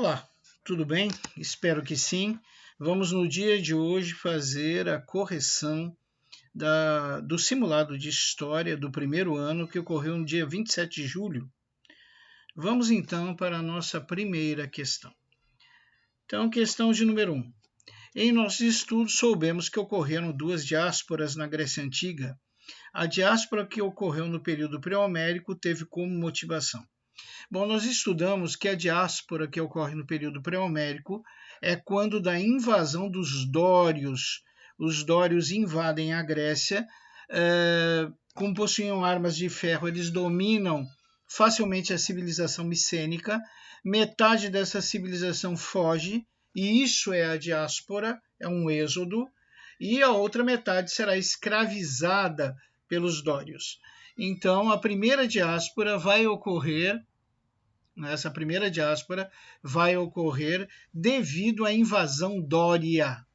Olá, tudo bem? Espero que sim. Vamos no dia de hoje fazer a correção do simulado de história do primeiro ano que ocorreu no dia 27 de julho. Vamos então para a nossa primeira questão. Então, questão de número 1. Em nossos estudos, soubemos que ocorreram duas diásporas na Grécia Antiga. A diáspora que ocorreu no período pré-homérico teve como motivação. Bom, nós estudamos que a diáspora que ocorre no período pré-homérico é quando da invasão dos dórios. Os dórios invadem a Grécia, como possuíam armas de ferro, eles dominam facilmente a civilização micênica, metade dessa civilização foge, e isso é a diáspora, é um êxodo, e a outra metade será escravizada pelos dórios. Então, a primeira diáspora vai ocorrer devido à invasão dória.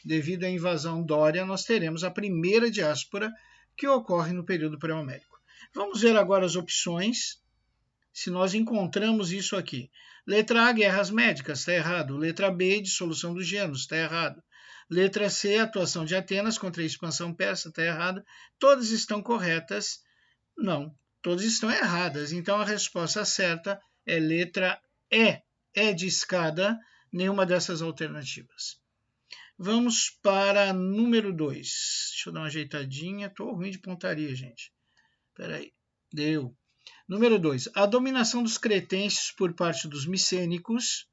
Devido à invasão dória, nós teremos a primeira diáspora que ocorre no período pré-homérico. Vamos ver agora as opções, se nós encontramos isso aqui. Letra A, guerras médicas, está errado. Letra B, dissolução dos gêneros, está errado. Letra C, atuação de Atenas contra a expansão persa, está errado. Todas estão corretas? Não, todas estão erradas. Então a resposta certa é letra E. É de escada, nenhuma dessas alternativas. Vamos para número 2. Deixa eu dar uma ajeitadinha. Estou ruim de pontaria, gente. Espera aí. Deu. Número 2. A dominação dos cretenses por parte dos micênicos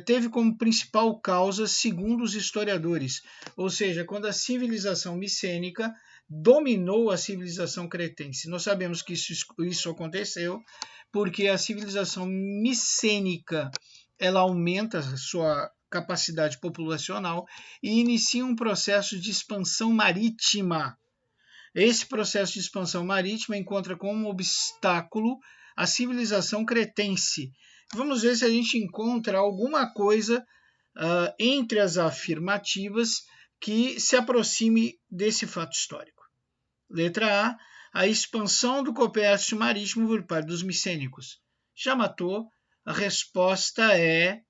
teve como principal causa, segundo os historiadores, ou seja, quando a civilização micênica dominou a civilização cretense. Nós sabemos que isso aconteceu porque a civilização micênica ela aumenta a sua capacidade populacional e inicia um processo de expansão marítima. Esse processo de expansão marítima encontra como obstáculo a civilização cretense. Vamos ver se a gente encontra alguma coisa entre as afirmativas que se aproxime desse fato histórico. Letra A expansão do comércio marítimo por parte dos micênicos. Já matou? A resposta é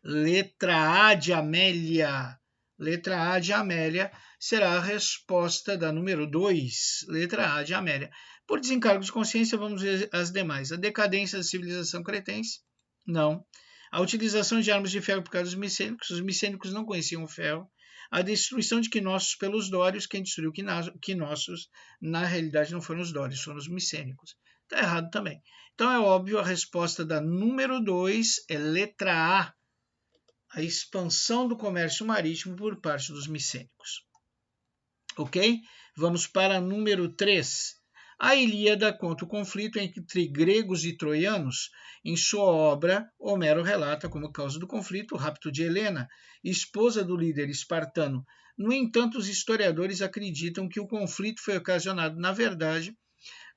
letra A de Amélia. Letra A de Amélia será a resposta da número 2. Letra A de Amélia. Por desencargo de consciência, vamos ver as demais. A decadência da civilização cretense? Não. A utilização de armas de ferro por causa dos micênicos? Os micênicos não conheciam o ferro. A destruição de Knossos pelos dórios? Quem destruiu Knossos, na realidade, não foram os dórios, foram os micênicos. Está errado também. Então, é óbvio, a resposta da número 2 é letra A. A expansão do comércio marítimo por parte dos micênicos. Ok? Vamos para número 3. A Ilíada conta o conflito entre gregos e troianos. Em sua obra, Homero relata como causa do conflito o rapto de Helena, esposa do líder espartano. No entanto, os historiadores acreditam que o conflito foi ocasionado, na verdade...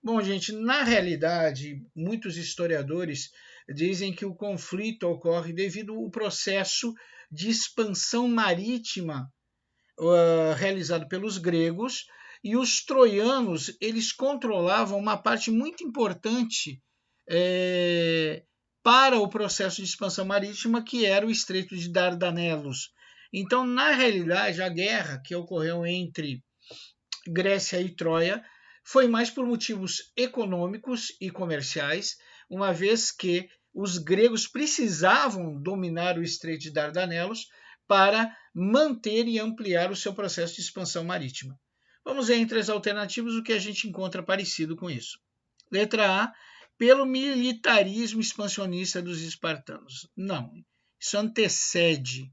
Bom, gente, na realidade, muitos historiadores dizem que o conflito ocorre devido ao processo de expansão marítima realizado pelos gregos, e os troianos eles controlavam uma parte muito importante para o processo de expansão marítima, que era o Estreito de Dardanelos. Então, na realidade, a guerra que ocorreu entre Grécia e Troia foi mais por motivos econômicos e comerciais, uma vez que os gregos precisavam dominar o Estreito de Dardanelos para manter e ampliar o seu processo de expansão marítima. Vamos ver entre as alternativas o que a gente encontra parecido com isso. Letra A, pelo militarismo expansionista dos espartanos. Não, isso antecede.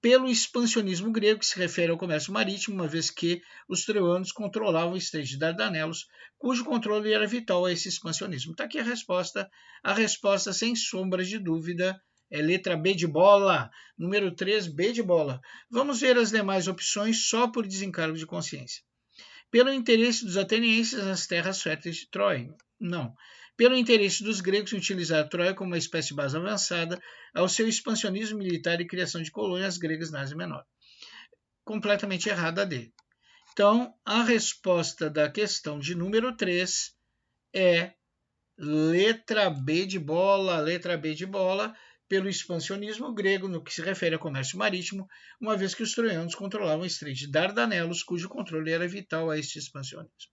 Pelo expansionismo grego, que se refere ao comércio marítimo, uma vez que os troianos controlavam o Estreito de Dardanelos, cujo controle era vital a esse expansionismo. Está aqui a resposta, sem sombra de dúvida, é letra B de bola. Número 3, B de bola. Vamos ver as demais opções só por desencargo de consciência. Pelo interesse dos atenienses nas terras férteis de Troia? Não. Pelo interesse dos gregos em utilizar Troia como uma espécie de base avançada ao seu expansionismo militar e criação de colônias gregas na Ásia Menor. Completamente errada a D. Então, a resposta da questão de número 3 é letra B de bola. Letra B de bola. pelo expansionismo grego no que se refere a comércio marítimo, uma vez que os troianos controlavam o Estreito de Dardanelos, cujo controle era vital a este expansionismo.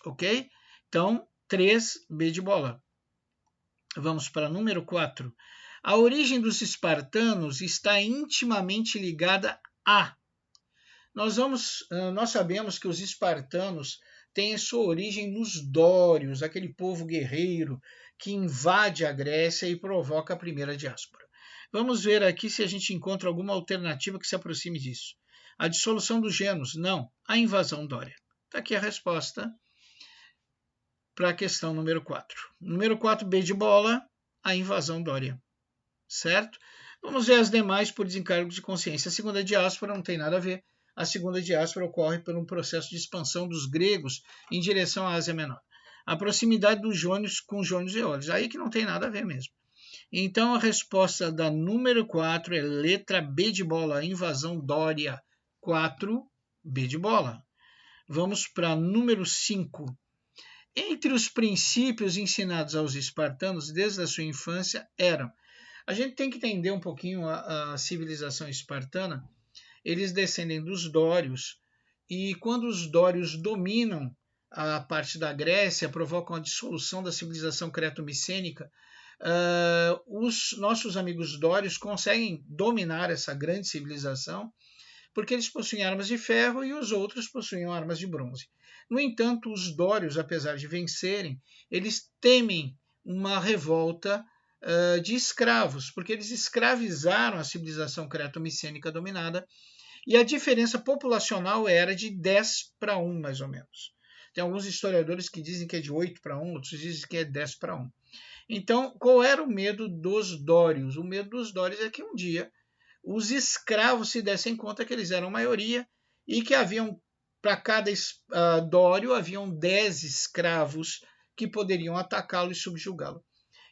Ok? Então, 3, B de bola. Vamos para número 4. A origem dos espartanos está intimamente ligada a... Nós sabemos que os espartanos têm sua origem nos dórios, aquele povo guerreiro que invade a Grécia e provoca a primeira diáspora. Vamos ver aqui se a gente encontra alguma alternativa que se aproxime disso. A dissolução dos genos? Não. A invasão dória. Está aqui a resposta para a questão número 4. Número 4, B de bola, a invasão dória. Certo? Vamos ver as demais por desencargo de consciência. A segunda diáspora não tem nada a ver. A segunda diáspora ocorre por um processo de expansão dos gregos em direção à Ásia Menor. A proximidade dos jônios com jônios e óleos. Aí que não tem nada a ver mesmo. Então, a resposta da número 4 é letra B de bola, invasão dória. 4, B de bola. Vamos para número 5. Entre os princípios ensinados aos espartanos desde a sua infância eram... A gente tem que entender um pouquinho a civilização espartana. Eles descendem dos dórios, e quando os dórios dominam a parte da Grécia, provocam a dissolução da civilização creto-micênica, os nossos amigos dórios conseguem dominar essa grande civilização, porque eles possuem armas de ferro e os outros possuíam armas de bronze. No entanto, os dórios, apesar de vencerem, eles temem uma revolta de escravos, porque eles escravizaram a civilização creto-micênica dominada, e a diferença populacional era de 10-1, mais ou menos. Tem alguns historiadores que dizem que é de 8-1, outros dizem que é 10-1. Então, qual era o medo dos dórios? O medo dos dórios é que um dia os escravos se dessem conta que eles eram maioria e que haviam, para cada dório, haviam 10 escravos que poderiam atacá-lo e subjugá-lo.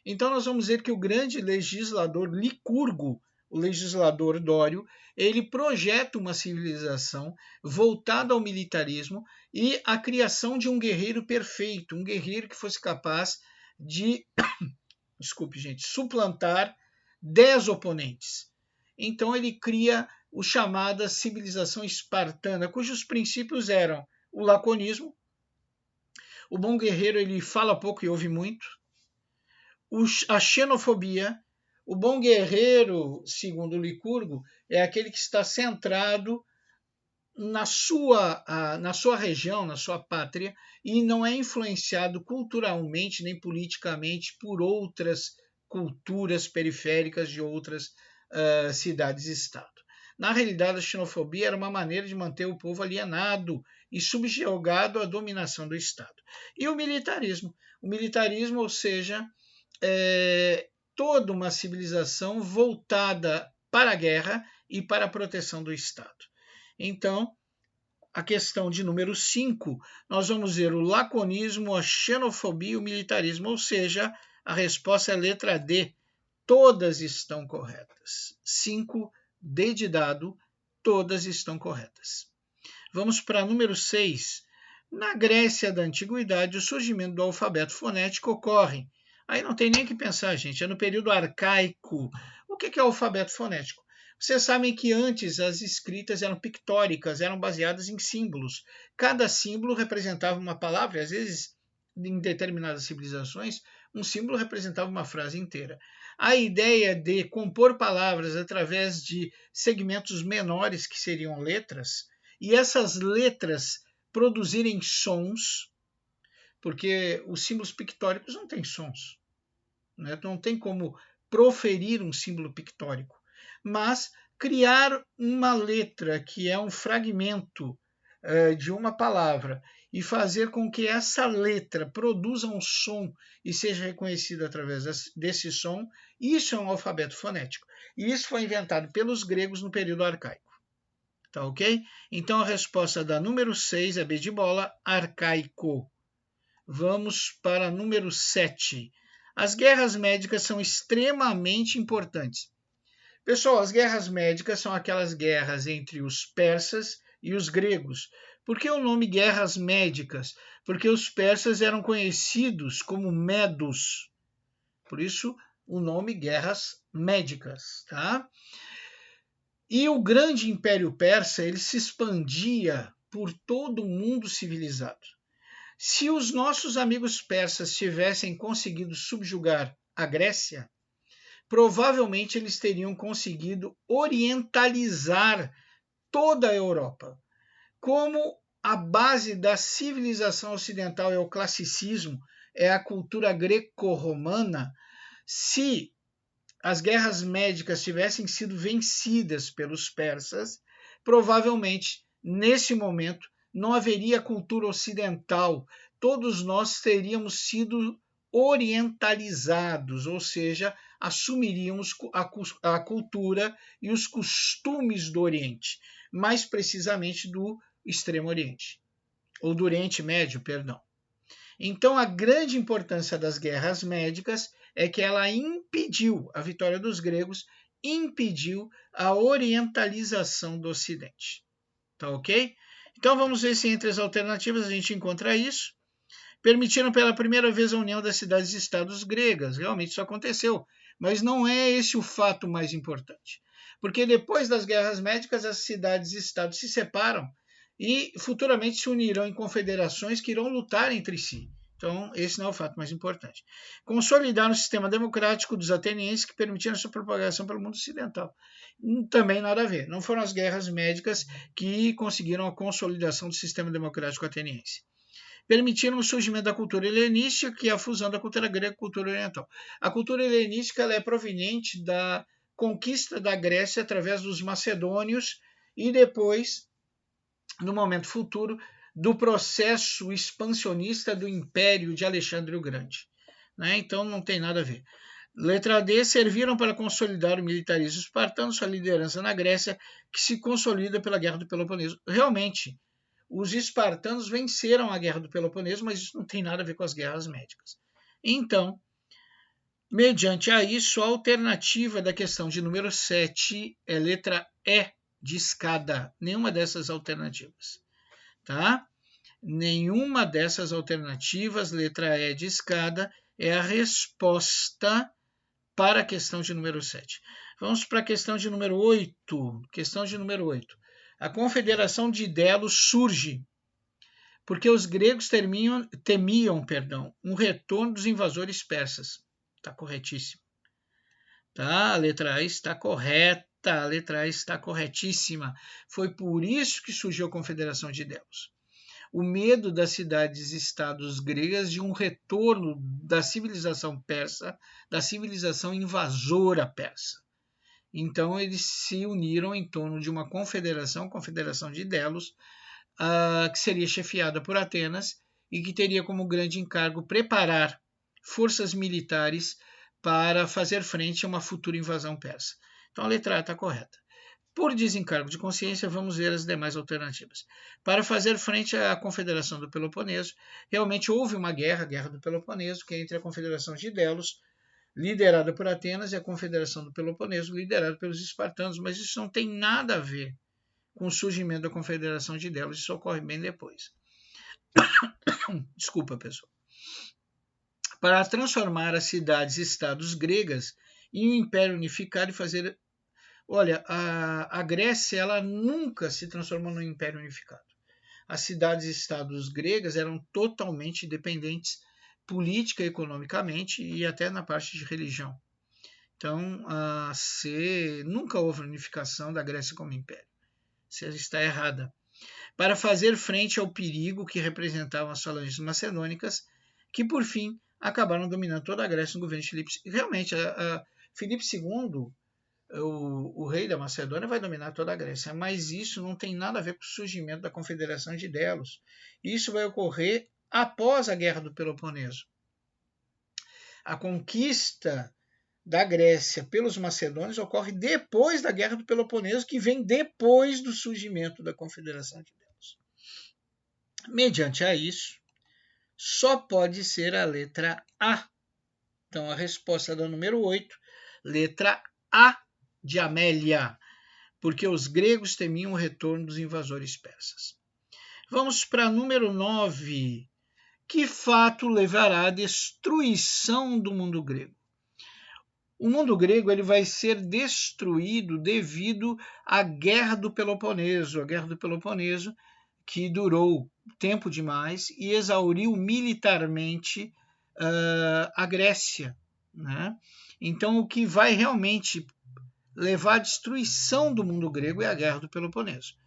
Então, nós vamos ver que o grande legislador Licurgo, o legislador dório, ele projeta uma civilização voltada ao militarismo e à criação de um guerreiro perfeito, um guerreiro que fosse capaz de, suplantar 10 oponentes. Então, ele cria a chamada civilização espartana, cujos princípios eram o laconismo, o bom guerreiro ele fala pouco e ouve muito, a xenofobia. O bom guerreiro, segundo Licurgo, é aquele que está centrado na sua região, na sua pátria, e não é influenciado culturalmente nem politicamente por outras culturas periféricas de outras cidades-estado. Na realidade, a xenofobia era uma maneira de manter o povo alienado e subjugado à dominação do Estado. E o militarismo, ou seja, toda uma civilização voltada para a guerra e para a proteção do Estado. Então, a questão de número 5, nós vamos ver o laconismo, a xenofobia e o militarismo, ou seja, a resposta é a letra D. Todas estão corretas. 5, D de dado, todas estão corretas. Vamos para número 6. Na Grécia da Antiguidade, o surgimento do alfabeto fonético ocorre. Aí não tem nem o que pensar, gente, é no período arcaico. O que é o alfabeto fonético? Vocês sabem que antes as escritas eram pictóricas, eram baseadas em símbolos. Cada símbolo representava uma palavra, às vezes, em determinadas civilizações, um símbolo representava uma frase inteira. A ideia de compor palavras através de segmentos menores, que seriam letras, e essas letras produzirem sons, porque os símbolos pictóricos não têm sons, né? Não tem como proferir um símbolo pictórico, mas criar uma letra que é um fragmento de uma palavra e fazer com que essa letra produza um som e seja reconhecida através desse som, isso é um alfabeto fonético. E isso foi inventado pelos gregos no período arcaico. Tá ok? Então a resposta da número 6 é B de bola, arcaico. Vamos para número 7. As guerras médicas são extremamente importantes. Pessoal, as guerras médicas são aquelas guerras entre os persas e os gregos. Por que o nome guerras médicas? Porque os persas eram conhecidos como medos. Por isso, o nome Guerras Médicas, tá? E o grande Império Persa, ele se expandia por todo o mundo civilizado. Se os nossos amigos persas tivessem conseguido subjugar a Grécia, provavelmente eles teriam conseguido orientalizar toda a Europa. Como a base da civilização ocidental é o classicismo, é a cultura greco-romana, se as guerras médicas tivessem sido vencidas pelos persas, provavelmente, nesse momento, não haveria cultura ocidental. Todos nós teríamos sido orientalizados, ou seja, assumiríamos a cultura e os costumes do Oriente, mais precisamente do Extremo Oriente, ou do Oriente Médio, perdão. Então, a grande importância das guerras médicas é que ela impediu, a vitória dos gregos impediu a orientalização do Ocidente. Tá ok? Então, vamos ver se entre as alternativas a gente encontra isso. Permitiram pela primeira vez a união das cidades-estados gregas. Realmente isso aconteceu, mas não é esse o fato mais importante. Porque depois das guerras médicas, as cidades-estados se separam e futuramente se unirão em confederações que irão lutar entre si. Então, esse não é o fato mais importante. Consolidaram o sistema democrático dos atenienses que permitiram sua propagação pelo mundo ocidental. Também nada a ver. Não foram as guerras médicas que conseguiram a consolidação do sistema democrático ateniense. Permitiram o surgimento da cultura helenística, que é a fusão da cultura grega com a cultura oriental. A cultura helenística ela é proveniente da conquista da Grécia através dos macedônios e depois, no momento futuro, do processo expansionista do Império de Alexandre o Grande. Então não tem nada a ver. Letra D, serviram para consolidar o militarismo espartano, sua liderança na Grécia, que se consolida pela Guerra do Peloponeso. Realmente, os espartanos venceram a Guerra do Peloponeso, mas isso não tem nada a ver com as guerras médicas. Então, mediante a isso, a alternativa da questão de número 7 é letra E, de escada. Nenhuma dessas alternativas. Tá? Nenhuma dessas alternativas, letra E de escada, é a resposta para a questão de número 7. Vamos para a questão de número 8. Questão de número 8. A Confederação de Delos surge porque os gregos temiam um retorno dos invasores persas. Está corretíssimo. Tá? A letra A está correta. A letra A está corretíssima. Foi por isso que surgiu a Confederação de Delos. O medo das cidades-estados gregas de um retorno da civilização persa, da civilização invasora persa. Então, eles se uniram em torno de uma confederação, a Confederação de Delos, que seria chefiada por Atenas e que teria como grande encargo preparar forças militares para fazer frente a uma futura invasão persa. Então, a letra A está correta. Por desencargo de consciência, vamos ver as demais alternativas. Para fazer frente à Confederação do Peloponeso, realmente houve uma guerra, a Guerra do Peloponeso, que é entre a Confederação de Delos, liderada por Atenas, e a Confederação do Peloponeso, liderada pelos espartanos, mas isso não tem nada a ver com o surgimento da Confederação de Delos, isso ocorre bem depois. Desculpa, pessoal. Para transformar as cidades-estados gregas em um império unificado e fazer... Olha, a Grécia ela nunca se transformou num império unificado. As cidades-estados gregas eram totalmente dependentes política, economicamente e até na parte de religião. Então, nunca houve unificação da Grécia como império. Você está errada. Para fazer frente ao perigo que representavam as falanges macedônicas, que por fim acabaram dominando toda a Grécia no governo de Filipe. Realmente, Filipe II, o rei da Macedônia, vai dominar toda a Grécia, mas isso não tem nada a ver com o surgimento da Confederação de Delos. Isso vai ocorrer após a Guerra do Peloponeso. A conquista da Grécia pelos macedônios ocorre depois da Guerra do Peloponeso, que vem depois do surgimento da Confederação de Delos. Mediante a isso, só pode ser a letra A. Então, a resposta da número 8, letra A de Amélia, porque os gregos temiam o retorno dos invasores persas. Vamos para a número 9. Que fato levará à destruição do mundo grego? O mundo grego ele vai ser destruído devido à Guerra do Peloponeso. A Guerra do Peloponeso, que durou tempo demais e exauriu militarmente a Grécia, né? Então, o que vai realmente levar à destruição do mundo grego é a Guerra do Peloponeso.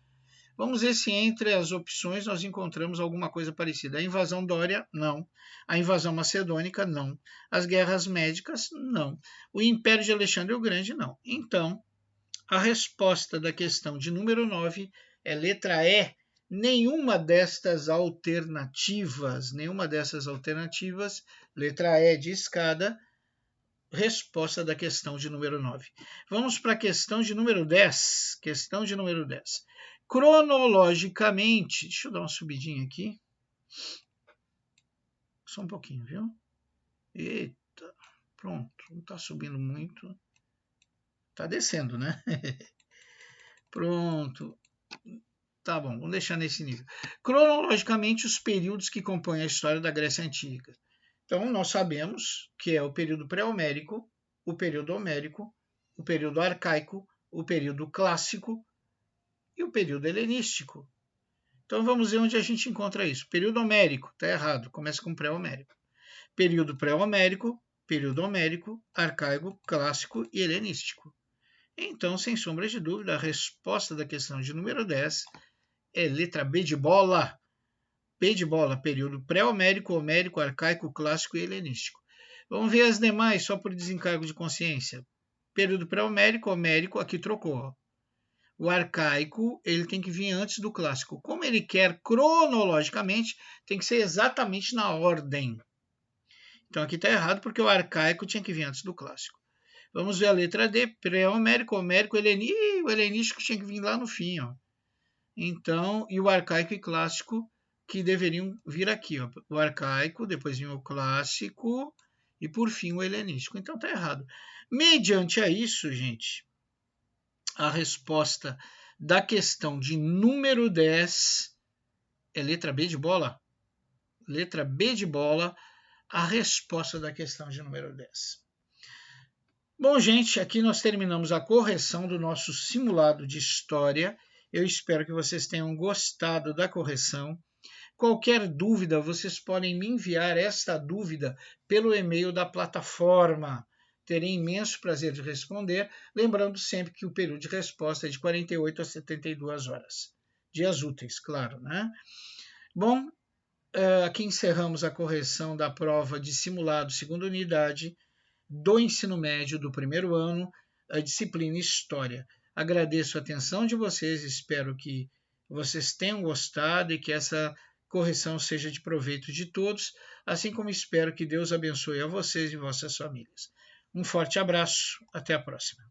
Vamos ver se entre as opções nós encontramos alguma coisa parecida. A invasão dória, não. A invasão macedônica, não. As guerras médicas, não. O Império de Alexandre o Grande, não. Então, a resposta da questão de número 9 é letra E. Nenhuma dessas alternativas, letra E de escada, resposta da questão de número 9. Vamos para a questão de número 10. Questão de número 10. Cronologicamente, deixa eu dar uma subidinha aqui. Só um pouquinho, viu? Eita, pronto, não está subindo muito. Está descendo, né? Pronto. Tá bom, vamos deixar nesse nível. Cronologicamente, os períodos que compõem a história da Grécia Antiga. Então, nós sabemos que é o período pré-homérico, o período homérico, o período arcaico, o período clássico e o período helenístico. Então, vamos ver onde a gente encontra isso. Período homérico, está errado, começa com pré-homérico. Período pré-homérico, período homérico, arcaico, clássico e helenístico. Então, sem sombra de dúvida, a resposta da questão de número 10 é letra B de bola. B de bola, período pré-homérico, homérico, arcaico, clássico e helenístico. Vamos ver as demais, só por desencargo de consciência. Período pré-homérico, homérico, aqui trocou. O arcaico, ele tem que vir antes do clássico. Como ele quer cronologicamente, tem que ser exatamente na ordem. Então aqui está errado, porque o arcaico tinha que vir antes do clássico. Vamos ver a letra D, pré-homérico, homérico, helenístico. O helenístico tinha que vir lá no fim, ó. Então, e o arcaico e clássico que deveriam vir aqui, ó. O arcaico, depois vinha o clássico e por fim o helenístico. Então tá errado. Mediante a isso, gente, a resposta da questão de número 10 é letra B de bola. Letra B de bola, a resposta da questão de número 10. Bom, gente, aqui nós terminamos a correção do nosso simulado de história. Eu espero que vocês tenham gostado da correção. Qualquer dúvida, vocês podem me enviar esta dúvida pelo e-mail da plataforma. Terei imenso prazer de responder, lembrando sempre que o período de resposta é de 48 a 72 horas. Dias úteis, claro, né? Bom, aqui encerramos a correção da prova de simulado segunda unidade do ensino médio do primeiro ano, a disciplina História. Agradeço a atenção de vocês, espero que vocês tenham gostado e que essa correção seja de proveito de todos, assim como espero que Deus abençoe a vocês e vossas famílias. Um forte abraço, até a próxima.